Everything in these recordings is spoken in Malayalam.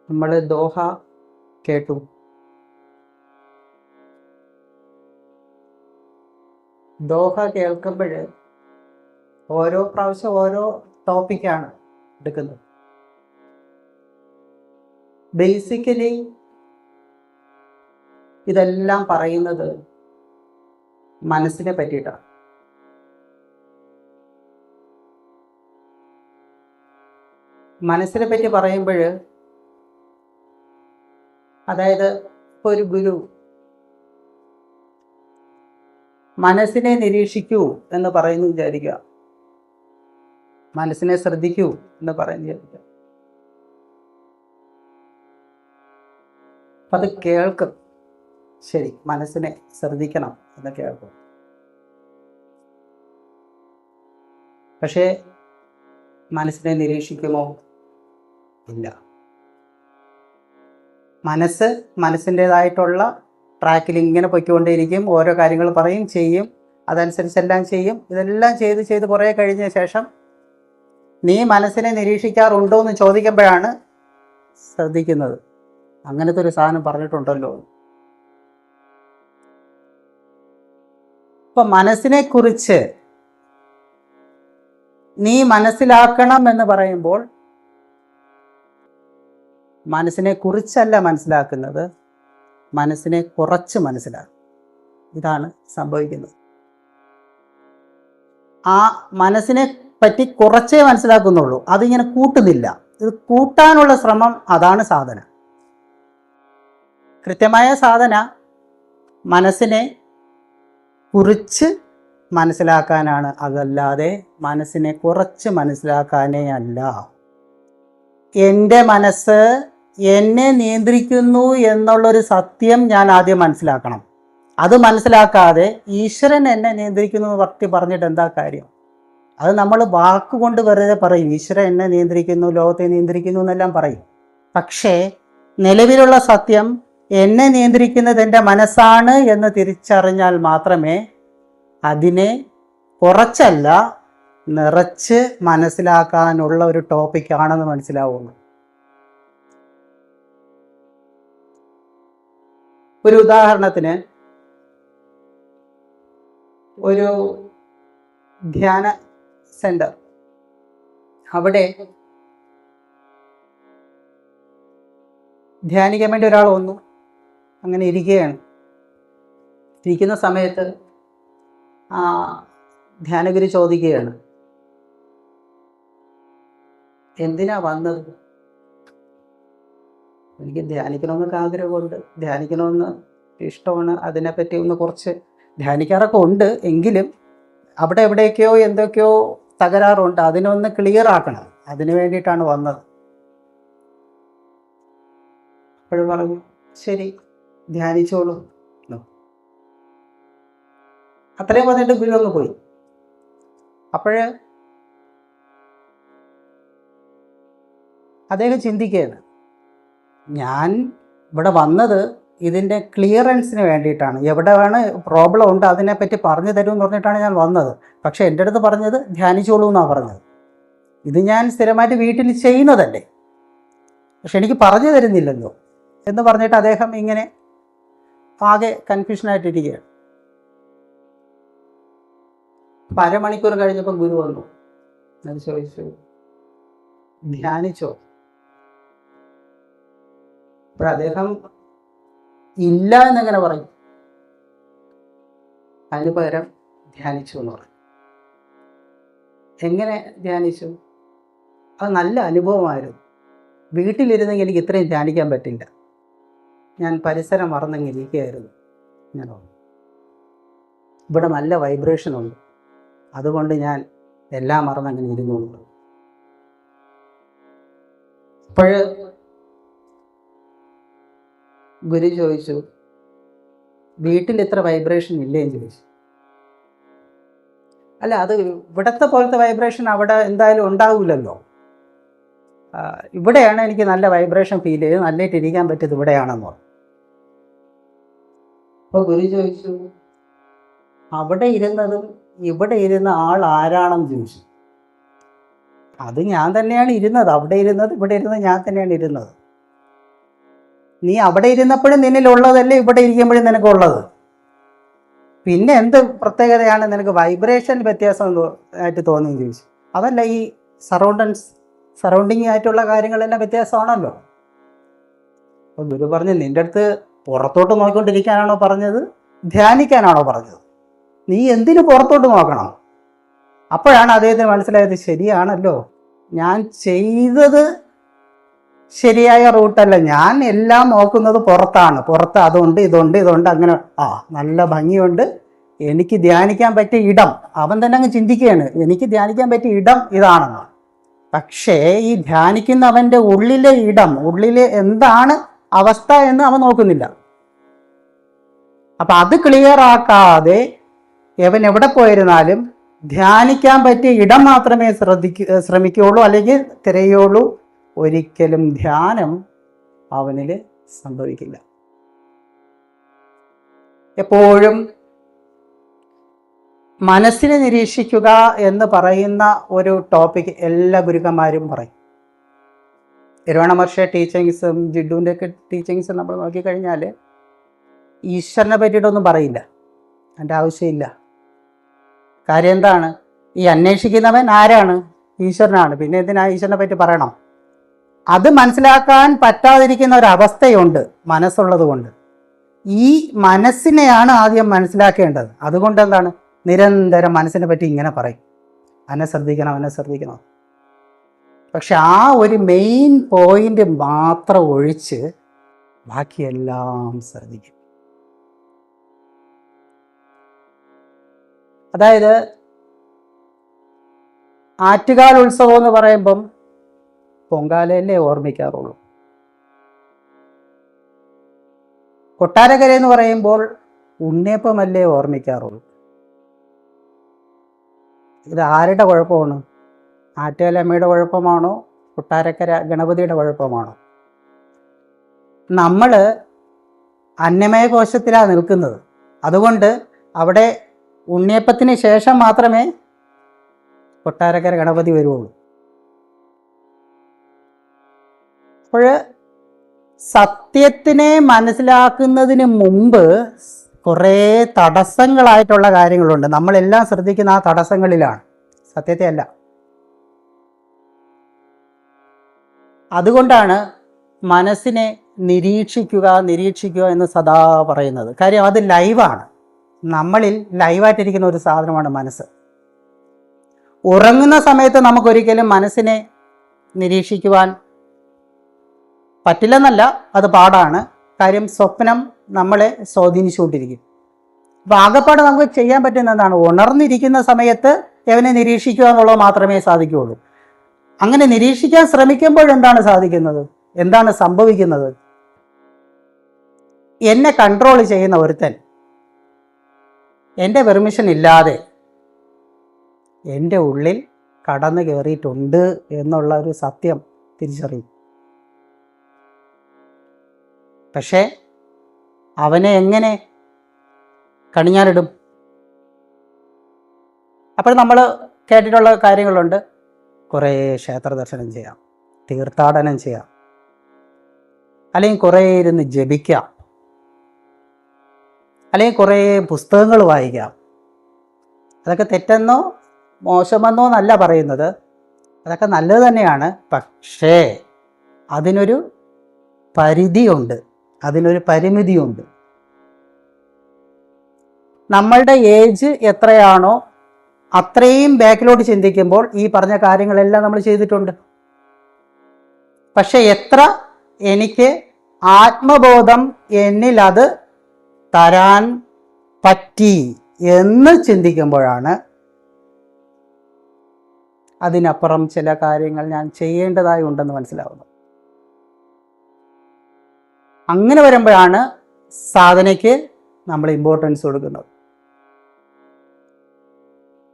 നമ്മൾ ദോഹ കേട്ടു. ദോഹ കേൾക്കുമ്പോൾ ഓരോ പ്രാവശ്യം ഓരോ ടോപ്പിക്കാണ് എടുക്കുന്നത്. ബേസിക്കലി ഇതെല്ലാം പറയുന്നത് മനസ്സിനെ പറ്റിയിട്ടാണ്. മനസ്സിനെ പറ്റി പറയുമ്പോൾ, അതായത് ഇപ്പോൾ ഒരു ഗുരു മനസ്സിനെ നിരീക്ഷിക്കൂ എന്ന് പറയുന്നു വിചാരിക്കുക, മനസ്സിനെ ശ്രദ്ധിക്കൂ എന്ന് പറയുന്നു വിചാരിക്കുക. അപ്പം അത് കേൾക്കും, ശരി മനസ്സിനെ ശ്രദ്ധിക്കണം എന്ന് കേൾക്കും. പക്ഷേ മനസ്സിനെ നിരീക്ഷിക്കുമോ? ഇല്ല. മനസ്സിൻ്റെതായിട്ടുള്ള ട്രാക്കിൽ ഇങ്ങനെ പൊയ്ക്കൊണ്ടേയിരിക്കും. ഓരോ കാര്യങ്ങൾ പറയും, ചെയ്യും, അതനുസരിച്ചെല്ലാം ചെയ്യും. ഇതെല്ലാം ചെയ്ത് കുറേ കഴിഞ്ഞ ശേഷം നീ മനസ്സിനെ നിരീക്ഷിക്കാറുണ്ടോ എന്ന് ചോദിക്കുമ്പോഴാണ് ശ്രദ്ധിക്കുന്നത്. അങ്ങനത്തെ ഒരു സാധനം പറഞ്ഞിട്ടുണ്ടല്ലോ. ഇപ്പം മനസ്സിനെക്കുറിച്ച് നീ മനസ്സിലാക്കണം എന്ന് പറയുമ്പോൾ മനസ്സിനെ കുറിച്ചല്ല മനസ്സിലാക്കുന്നത്, മനസ്സിനെ കുറച്ച് മനസ്സിലാക്കും. ഇതാണ് സംഭവിക്കുന്നത്. ആ മനസ്സിനെ പറ്റി കുറച്ചേ മനസ്സിലാക്കുന്നുള്ളൂ, അതിങ്ങനെ കൂട്ടുന്നില്ല. ഇത് കൂട്ടാനുള്ള ശ്രമം, അതാണ് സാധന. കൃത്യമായ സാധന മനസ്സിനെ കുറിച്ച് മനസ്സിലാക്കാനാണ്, അതല്ലാതെ മനസ്സിനെ കുറച്ച് മനസ്സിലാക്കാനേ അല്ല. എൻ്റെ മനസ്സ് എന്നെ നിയന്ത്രിക്കുന്നു എന്നുള്ളൊരു സത്യം ഞാൻ ആദ്യം മനസ്സിലാക്കണം. അത് മനസ്സിലാക്കാതെ ഈശ്വരൻ എന്നെ നിയന്ത്രിക്കുന്നു എന്ന് പറഞ്ഞിട്ട് എന്താ കാര്യം? അത് നമ്മൾ വാക്കുകൊണ്ട് വെറുതെ പറയും, ഈശ്വരൻ എന്നെ നിയന്ത്രിക്കുന്നു, ലോകത്തെ നിയന്ത്രിക്കുന്നു എന്നെല്ലാം പറയും. പക്ഷേ നിലവിലുള്ള സത്യം എന്നെ നിയന്ത്രിക്കുന്നത് എൻ്റെ മനസ്സാണ് എന്ന് തിരിച്ചറിഞ്ഞാൽ മാത്രമേ അതിനെ കുറച്ചല്ല നിറച്ച് മനസ്സിലാക്കാനുള്ള ഒരു ടോപ്പിക്കാണെന്ന് മനസ്സിലാവുള്ളൂ. ഒരു ഉദാഹരണത്തിന്, ഒരു ധ്യാന സെന്റർ, അവിടെ ധ്യാനിക്കാൻ വേണ്ടി ഒരാൾ വന്നു. അങ്ങനെ ഇരിക്കുകയാണ്. ഇരിക്കുന്ന സമയത്ത് ആ ധ്യാനഗുരു ചോദിക്കുകയാണ്, എന്തിനാ വന്നത്? എനിക്ക് ധ്യാനിക്കണമെന്നൊക്കെ ആഗ്രഹമുണ്ട്, ധ്യാനിക്കണമെന്ന് ഇഷ്ടമാണ്, അതിനെപ്പറ്റി ഒന്ന് കുറച്ച് ധ്യാനിക്കാറൊക്കെ ഉണ്ട്, എങ്കിലും അവിടെ എവിടെയൊക്കെയോ എന്തൊക്കെയോ തകരാറുണ്ട്, അതിനൊന്ന് ക്ലിയർ ആക്കണം, അതിനു വേണ്ടിയിട്ടാണ് വന്നത്. അപ്പോഴും പറഞ്ഞു, ശരി ധ്യാനിച്ചോളൂ. അത്രയും പറഞ്ഞിട്ട് ഗുരു ഒന്ന് പോയി. അപ്പോഴ് അദ്ദേഹം ചിന്തിക്കുകയാണ്, ഞാൻ ഇവിടെ വന്നത് ഇതിൻ്റെ ക്ലിയറൻസിന് വേണ്ടിയിട്ടാണ്, എവിടെയാണ് പ്രോബ്ലം ഉണ്ട് അതിനെപ്പറ്റി പറഞ്ഞു തരുമെന്ന് പറഞ്ഞിട്ടാണ് ഞാൻ വന്നത്. പക്ഷേ എൻ്റെ അടുത്ത് പറഞ്ഞത് ധ്യാനിച്ചോളൂ എന്നാണ് പറഞ്ഞത്. ഇത് ഞാൻ സ്ഥിരമായിട്ട് വീട്ടിൽ ചെയ്യുന്നതല്ലേ, പക്ഷെ എനിക്ക് പറഞ്ഞു തരുന്നില്ലല്ലോ എന്ന് പറഞ്ഞിട്ട് അദ്ദേഹം ഇങ്ങനെ ആകെ കൺഫ്യൂഷനായിട്ടിരിക്കുകയാണ്. അപ്പം അരമണിക്കൂർ കഴിഞ്ഞപ്പോൾ ഗുരു വന്നു. അത് ചോദിച്ചു, ധ്യാനിച്ചോ? അപ്പോൾ അദ്ദേഹം ഇല്ല എന്നെങ്ങനെ പറയും? അതിന് പകരം ധ്യാനിച്ചു എന്ന് പറയും. എങ്ങനെ ധ്യാനിച്ചു? അത് നല്ല അനുഭവമായിരുന്നു. വീട്ടിലിരുന്നെങ്കിൽ എനിക്ക് ഇത്രയും ധ്യാനിക്കാൻ പറ്റില്ല, ഞാൻ പരിസരം മറന്നെങ്കിൽ ഇരിക്കുകയായിരുന്നു. ഞാൻ ഇവിടെ നല്ല വൈബ്രേഷൻ ഉണ്ട്, അതുകൊണ്ട് ഞാൻ എല്ലാം മറന്നങ്ങനെ ഇരുന്നുള്ളൂ. അപ്പോൾ ഗുരു ചോദിച്ചു, വീട്ടിൽ ഇത്ര വൈബ്രേഷൻ ഇല്ലേന്ന് ചോദിച്ചു. അല്ല, അത് ഇവിടത്തെ പോലത്തെ വൈബ്രേഷൻ അവിടെ എന്തായാലും ഉണ്ടാവില്ലല്ലോ, ഇവിടെയാണ് എനിക്ക് നല്ല വൈബ്രേഷൻ ഫീൽ ചെയ്ത് നല്ലതായിട്ട് ഇരിക്കാൻ പറ്റിയത് ഇവിടെയാണെന്ന് പറഞ്ഞു. അപ്പോൾ ഗുരു ചോദിച്ചു, അവിടെ ഇരുന്നതും ഇവിടെ ഇരുന്ന ആൾ ആരാണെന്ന് ചോദിച്ചു. അത് ഞാൻ തന്നെയാണ് ഇരുന്നത്, അവിടെ ഇരുന്നത് ഇവിടെ ഇരുന്നത് ഞാൻ തന്നെയാണ് ഇരുന്നത്. നീ അവിടെ ഇരുന്നപ്പോഴും നിന്നിലുള്ളതല്ലേ ഇവിടെ ഇരിക്കുമ്പോഴും നിനക്കുള്ളത്. പിന്നെ എന്ത് പ്രത്യേകതയാണ് നിനക്ക് വൈബ്രേഷൻ വ്യത്യാസം ആയിട്ട് തോന്നിയെന്ന് ചോദിച്ചു. അതല്ല, ഈ സറൗണ്ടിങ് ആയിട്ടുള്ള കാര്യങ്ങളെല്ലാം വ്യത്യാസമാണല്ലോ. അപ്പോൾ ഗുരു പറഞ്ഞു, നിൻ്റെ അടുത്ത് പുറത്തോട്ട് നോക്കിക്കൊണ്ടിരിക്കാനാണോ പറഞ്ഞത്, ധ്യാനിക്കാനാണോ പറഞ്ഞത്? നീ എന്തിനു പുറത്തോട്ട് നോക്കണം? അപ്പോഴാണ് അദ്ദേഹത്തിന് മനസ്സിലായത്, ശരിയാണല്ലോ, ഞാൻ ചെയ്തത് ശരിയായ റൂട്ടല്ല. ഞാൻ എല്ലാം നോക്കുന്നത് പുറത്താണ്. പുറത്ത് അതുണ്ട്, ഇതുണ്ട്, അങ്ങനെ നല്ല ഭംഗിയുണ്ട്, എനിക്ക് ധ്യാനിക്കാൻ പറ്റിയ ഇടം. അവൻ തന്നെ അങ്ങ് ചിന്തിക്കുകയാണ്, എനിക്ക് ധ്യാനിക്കാൻ പറ്റിയ ഇടം ഇതാണെന്ന്. പക്ഷേ ഈ ധ്യാനിക്കുന്നവൻ്റെ ഉള്ളിലെ ഇടം, ഉള്ളിലെ എന്താണ് അവസ്ഥ എന്ന് അവൻ നോക്കുന്നില്ല. അപ്പം അത് ക്ലിയർ ആക്കാതെ അവൻ എവിടെ പോയിരുന്നാലും ധ്യാനിക്കാൻ പറ്റിയ ഇടം മാത്രമേ ശ്രമിക്കുകയുള്ളൂ, അല്ലെങ്കിൽ തിരയുള്ളൂ. ഒരിക്കലും ധ്യാനം അവനിൽ സംഭവിക്കില്ല. എപ്പോഴും മനസ്സിനെ നിരീക്ഷിക്കുക എന്ന് പറയുന്ന ഒരു ടോപ്പിക് എല്ലാ ഗുരുക്കന്മാരും പറയും. രമണ മഹർഷി ടീച്ചിങ്സും ജിഡുവിൻ്റെ ഒക്കെ ടീച്ചിങ്സും നമ്മൾ നോക്കിക്കഴിഞ്ഞാൽ ഈശ്വരനെ പറ്റിയിട്ടൊന്നും പറയില്ല, അതിൻ്റെ ആവശ്യമില്ല. കാര്യം എന്താണ്? ഈ അന്വേഷിക്കുന്നവൻ ആരാണ്? ഈശ്വരനാണ്. പിന്നെ എന്തിനാ ഈശ്വരനെ പറ്റി പറയണം? അത് മനസ്സിലാക്കാൻ പറ്റാതിരിക്കുന്ന ഒരവസ്ഥയുണ്ട് മനസ്സുള്ളത് കൊണ്ട്. ഈ മനസ്സിനെയാണ് ആദ്യം മനസ്സിലാക്കേണ്ടത്. അതുകൊണ്ട് എന്താണ്, നിരന്തരം മനസ്സിനെ പറ്റി ഇങ്ങനെ പറയും, അവനെ ശ്രദ്ധിക്കണം. പക്ഷെ ആ ഒരു മെയിൻ പോയിന്റ് മാത്രം ഒഴിച്ച് ബാക്കിയെല്ലാം ശ്രദ്ധിക്കും. അതായത് ആറ്റുകാൽ ഉത്സവം എന്ന് പറയുമ്പം പൊങ്കാലയല്ലേ ഓർമ്മിക്കാറുള്ളൂ. കൊട്ടാരക്കര എന്ന് പറയുമ്പോൾ ഉണ്ണിയപ്പമല്ലേ ഓർമ്മിക്കാറുള്ളൂ. ഇത് ആരുടെ കുഴപ്പമാണ്? ആറ്റുകാലമ്മയുടെ കുഴപ്പമാണോ, കൊട്ടാരക്കര ഗണപതിയുടെ കുഴപ്പമാണോ? നമ്മൾ അന്നമയ കോശത്തിലാണ് നിൽക്കുന്നത്. അതുകൊണ്ട് അവിടെ ഉണ്ണിയപ്പത്തിന് ശേഷം മാത്രമേ കൊട്ടാരക്കര ഗണപതി വരുള്ളൂ. അപ്പോൾ സത്യത്തിനെ മനസ്സിലാക്കുന്നതിന് മുമ്പ് കുറേ തടസ്സങ്ങളായിട്ടുള്ള കാര്യങ്ങളുണ്ട്. നമ്മളെല്ലാം ശ്രദ്ധിക്കുന്ന ആ തടസ്സങ്ങളിലാണ്, സത്യത്തെ അല്ല. അതുകൊണ്ടാണ് മനസ്സിനെ നിരീക്ഷിക്കുക എന്ന് സദാ പറയുന്നത്. കാര്യം അത് ലൈവാണ്. നമ്മളിൽ ലൈവായിട്ടിരിക്കുന്ന ഒരു സാധനമാണ് മനസ്സ്. ഉറങ്ങുന്ന സമയത്ത് നമുക്കൊരിക്കലും മനസ്സിനെ നിരീക്ഷിക്കുവാൻ പറ്റില്ലെന്നല്ല, അത് പാടാണ്. കാര്യം സ്വപ്നം നമ്മളെ സ്വാധീനിച്ചുകൊണ്ടിരിക്കും. അപ്പോൾ ആകെപ്പാട് നമുക്ക് ചെയ്യാൻ പറ്റുന്ന എന്താണ്? ഉണർന്നിരിക്കുന്ന സമയത്ത് അവനെ നിരീക്ഷിക്കുക എന്നുള്ളത് മാത്രമേ സാധിക്കുകയുള്ളൂ. അങ്ങനെ നിരീക്ഷിക്കാൻ ശ്രമിക്കുമ്പോൾ എന്താണ് സാധിക്കുന്നത്? എന്താണ് സംഭവിക്കുന്നത്? എന്നെ കൺട്രോൾ ചെയ്യുന്ന ഒരുത്തൻ എൻ്റെ പെർമിഷൻ ഇല്ലാതെ എൻ്റെ ഉള്ളിൽ കടന്നു കയറിയിട്ടുണ്ട് എന്നുള്ള ഒരു സത്യം തിരിച്ചറിയും. പക്ഷേ അവനെ എങ്ങനെ കണിഞ്ഞാലിടും? അപ്പോൾ നമ്മൾ കേട്ടിട്ടുള്ള കാര്യങ്ങളുണ്ട്. കുറേ ക്ഷേത്ര ദർശനം ചെയ്യാം, തീർത്ഥാടനം ചെയ്യാം, അല്ലെങ്കിൽ കുറേ ഇരുന്ന് ജപിക്കാം, അല്ലെങ്കിൽ കുറേ പുസ്തകങ്ങൾ വായിക്കാം. അതൊക്കെ തെറ്റെന്നോ മോശമെന്നോ എന്നല്ല പറയുന്നത്, അതൊക്കെ നല്ലത് തന്നെയാണ്. പക്ഷേ അതിനൊരു പരിധിയുണ്ട്, അതിനൊരു പരിമിതിയുണ്ട്. നമ്മളുടെ ഏജ് എത്രയാണോ അത്രയും ബാക്കിലോട്ട് ചിന്തിക്കുമ്പോൾ ഈ പറഞ്ഞ കാര്യങ്ങളെല്ലാം നമ്മൾ ചെയ്തിട്ടുണ്ട്. പക്ഷെ എത്ര എനിക്ക് ആത്മബോധം എന്നിൽ അത് തരാൻ പറ്റി എന്ന് ചിന്തിക്കുമ്പോഴാണ് അതിനപ്പുറം ചില കാര്യങ്ങൾ ഞാൻ ചെയ്യേണ്ടതായി ഉണ്ടെന്ന് മനസ്സിലാവുന്നത്. അങ്ങനെ വരുമ്പോഴാണ് സാധനയ്ക്ക് നമ്മൾ ഇമ്പോർട്ടൻസ് കൊടുക്കുന്നത്.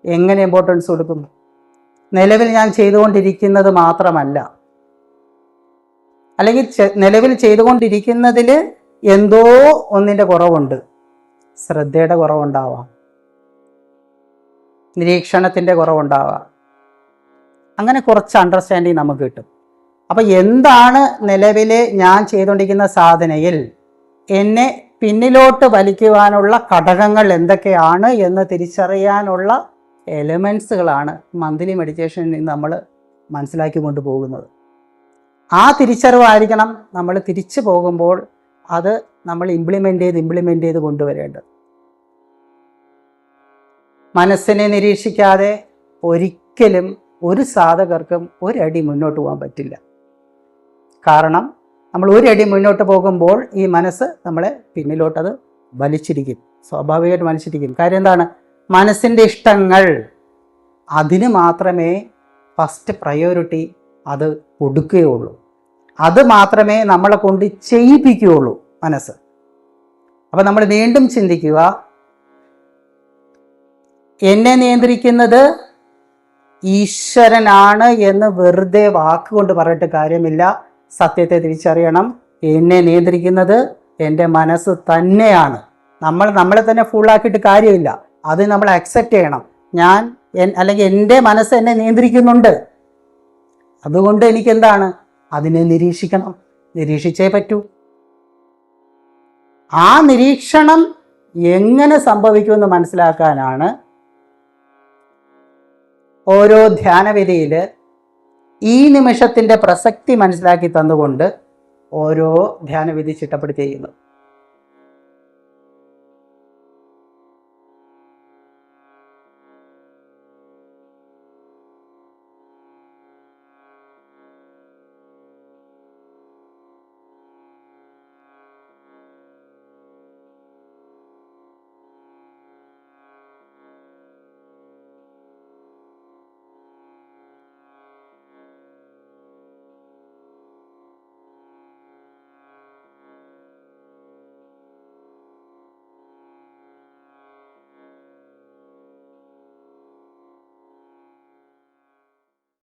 എങ്ങനെ ഇമ്പോർട്ടൻസ് കൊടുക്കും? നിലവിൽ ഞാൻ ചെയ്തുകൊണ്ടിരിക്കുന്നത് മാത്രമല്ല, അല്ലെങ്കിൽ നിലവിൽ ചെയ്തുകൊണ്ടിരിക്കുന്നതിൽ എന്തോ ഒന്നിൻ്റെ കുറവുണ്ട്. ശ്രദ്ധയുടെ കുറവുണ്ടാവാം, നിരീക്ഷണത്തിൻ്റെ കുറവുണ്ടാവാം. അങ്ങനെ കുറച്ച് അണ്ടർസ്റ്റാൻഡിങ് നമുക്ക് കിട്ടും. അപ്പം എന്താണ് നിലവിലെ ഞാൻ ചെയ്തുകൊണ്ടിരിക്കുന്ന സാധനയിൽ എന്നെ പിന്നിലോട്ട് വലിക്കുവാനുള്ള ഘടകങ്ങൾ എന്തൊക്കെയാണ് എന്ന് തിരിച്ചറിയാനുള്ള എലമെൻസുകളാണ് മന്ത്ലി മെഡിറ്റേഷനിൽ നിന്ന് നമ്മൾ മനസ്സിലാക്കി കൊണ്ടുപോകുന്നത്. ആ തിരിച്ചറിവായിരിക്കണം നമ്മൾ തിരിച്ചു പോകുമ്പോൾ അത് നമ്മൾ ഇംപ്ലിമെൻ്റ് ചെയ്ത് കൊണ്ടുവരേണ്ടത്. മനസ്സിനെ നിരീക്ഷിക്കാതെ ഒരിക്കലും ഒരു സാധകർക്കും ഒരടി മുന്നോട്ട് പോകാൻ പറ്റില്ല. കാരണം നമ്മൾ ഒരടി മുന്നോട്ട് പോകുമ്പോൾ ഈ മനസ്സ് നമ്മളെ പിന്നിലോട്ടത് വലിച്ചിരിക്കും, സ്വാഭാവികമായിട്ട് വലിച്ചിരിക്കും. കാര്യം എന്താണ്? മനസ്സിൻ്റെ ഇഷ്ടങ്ങൾ, അതിന് മാത്രമേ ഫസ്റ്റ് പ്രയോറിറ്റി അത് കൊടുക്കുകയുള്ളൂ. അത് മാത്രമേ നമ്മളെ കൊണ്ട് ചെയ്യിപ്പിക്കുകയുള്ളൂ മനസ്സ്. അപ്പം നമ്മൾ വീണ്ടും ചിന്തിക്കുക, എന്നെ നിയന്ത്രിക്കുന്നത് ഈശ്വരനാണ് എന്ന് വെറുതെ വാക്കുകൊണ്ട് പറഞ്ഞിട്ട് കാര്യമില്ല. സത്യത്തെ തിരിച്ചറിയണം. എന്നെ നിയന്ത്രിക്കുന്നത് എൻ്റെ മനസ്സ് തന്നെയാണ്. നമ്മളെ തന്നെ ഫുള്ളാക്കിയിട്ട് കാര്യമില്ല. അത് നമ്മൾ അക്സെപ്റ്റ് ചെയ്യണം. അല്ലെങ്കിൽ എൻ്റെ മനസ്സ് എന്നെ നിയന്ത്രിക്കുന്നുണ്ട്. അതുകൊണ്ട് എനിക്കെന്താണ്? അതിനെ നിരീക്ഷിക്കണം. നിരീക്ഷിച്ചേ പറ്റൂ. ആ നിരീക്ഷണം എങ്ങനെ സംഭവിക്കുമെന്ന് മനസ്സിലാക്കാനാണ് ഓരോ ധ്യാനവിധിയിൽ ഈ നിമിഷത്തിൻ്റെ പ്രസക്തി മനസ്സിലാക്കി തന്നുകൊണ്ട് ഓരോ ധ്യാനവിധി ചിട്ടപ്പെടുത്തി ചെയ്യുന്നത്.